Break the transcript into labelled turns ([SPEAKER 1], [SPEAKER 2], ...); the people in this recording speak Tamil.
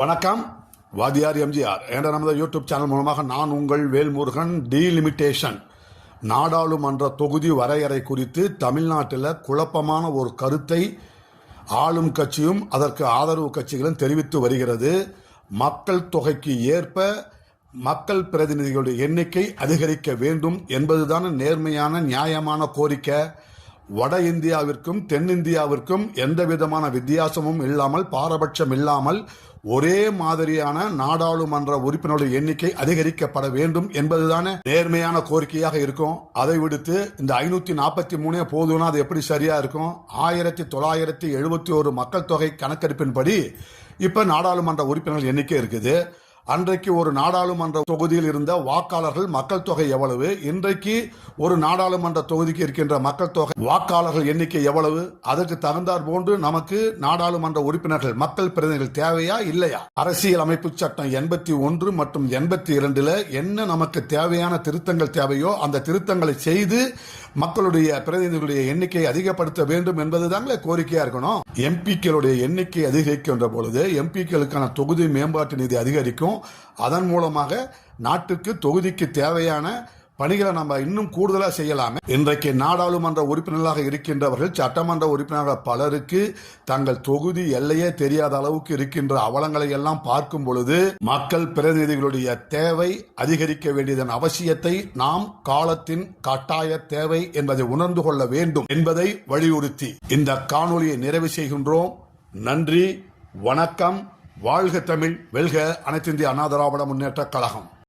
[SPEAKER 1] வணக்கம். வாதியார் எம்ஜிஆர் என்ற நமது யூடியூப் சேனல் மூலமாக நான் உங்கள் வேல்முருகன். டீலிமிட்டேஷன் நாடாளுமன்ற தொகுதி வரையறை குறித்து தமிழ்நாட்டில் குழப்பமான ஒரு கருத்தை ஆளும் கட்சியும் அதற்கு ஆதரவு கட்சிகளும் தெரிவித்து வருகிறது. மக்கள் தொகைக்கு ஏற்ப மக்கள் பிரதிநிதிகளுடைய எண்ணிக்கை அதிகரிக்க வேண்டும் என்பதுதான் நேர்மையான நியாயமான கோரிக்கை. வட இந்தியாவிற்கும் தென்னிந்தியாவிற்கும் எந்த விதமான வித்தியாசமும் இல்லாமல், பாரபட்சம் இல்லாமல் ஒரே மாதிரியான நாடாளுமன்ற உறுப்பினர்களுடைய எண்ணிக்கை அதிகரிக்கப்பட வேண்டும் என்பதுதானே நேர்மையான கோரிக்கையாக இருக்கும். அதை விடுத்து இந்த 543 போதும்னா அது எப்படி சரியா இருக்கும்? 1971 மக்கள் தொகை கணக்கெடுப்பின்படி இப்ப நாடாளுமன்ற உறுப்பினர்கள் எண்ணிக்கை இருக்குது. அன்றைக்கு ஒரு நாடாளுமன்ற தொகுதியில் இருந்த வாக்காளர்கள் மக்கள் தொகை எவ்வளவு, இன்றைக்கு ஒரு நாடாளுமன்ற தொகுதிக்கு இருக்கின்ற மக்கள் தொகை வாக்காளர்கள் எண்ணிக்கை எவ்வளவு, அதற்கு தகுந்தார் போன்று நமக்கு நாடாளுமன்ற உறுப்பினர்கள் மக்கள் பிரதிநிதிகள் தேவையா இல்லையா? அரசியல் அமைப்பு சட்டம் 81 மற்றும் 82 என்ன நமக்கு தேவையான திருத்தங்கள் தேவையோ அந்த திருத்தங்களை செய்து மக்களுடைய பிரதிநிதிகளுடைய எண்ணிக்கையை அதிகப்படுத்த வேண்டும் என்பதுதாங்களே கோரிக்கையா இருக்கணும். எம்பிக்களுடைய எண்ணிக்கை அதிகரிக்கின்ற பொழுது எம்பிக்களுக்கான தொகுதி மேம்பாட்டு நிதி அதிகரிக்கும். அதன் மூலமாக நாட்டுக்கு தொகுதிக்கு தேவையான பணிகளை நம்ம இன்னும் கூடுதலா செய்யலாமே. இன்றைக்கு நாடாளுமன்ற உறுப்பினர்களாக இருக்கின்றவர்கள் சட்டமன்ற உறுப்பினர்கள் பலருக்கு தங்கள் தொகுதி எல்லையே தெரியாத அளவுக்கு இருக்கின்ற அவலங்களை எல்லாம் பார்க்கும் பொழுது மக்கள் பிரதிநிதிகளுடைய தேவை அதிகரிக்க வேண்டியதன் அவசியத்தை நாம் காலத்தின் கட்டாய தேவை என்பதை உணர்ந்து கொள்ள வேண்டும் என்பதை வலியுறுத்தி இந்த காணொலியை நிறைவு செய்கின்றோம். நன்றி, வணக்கம். வாழ்க தமிழ், வெல்க அனைத்து இந்திய அண்ணா திராவிட முன்னேற்ற கழகம்.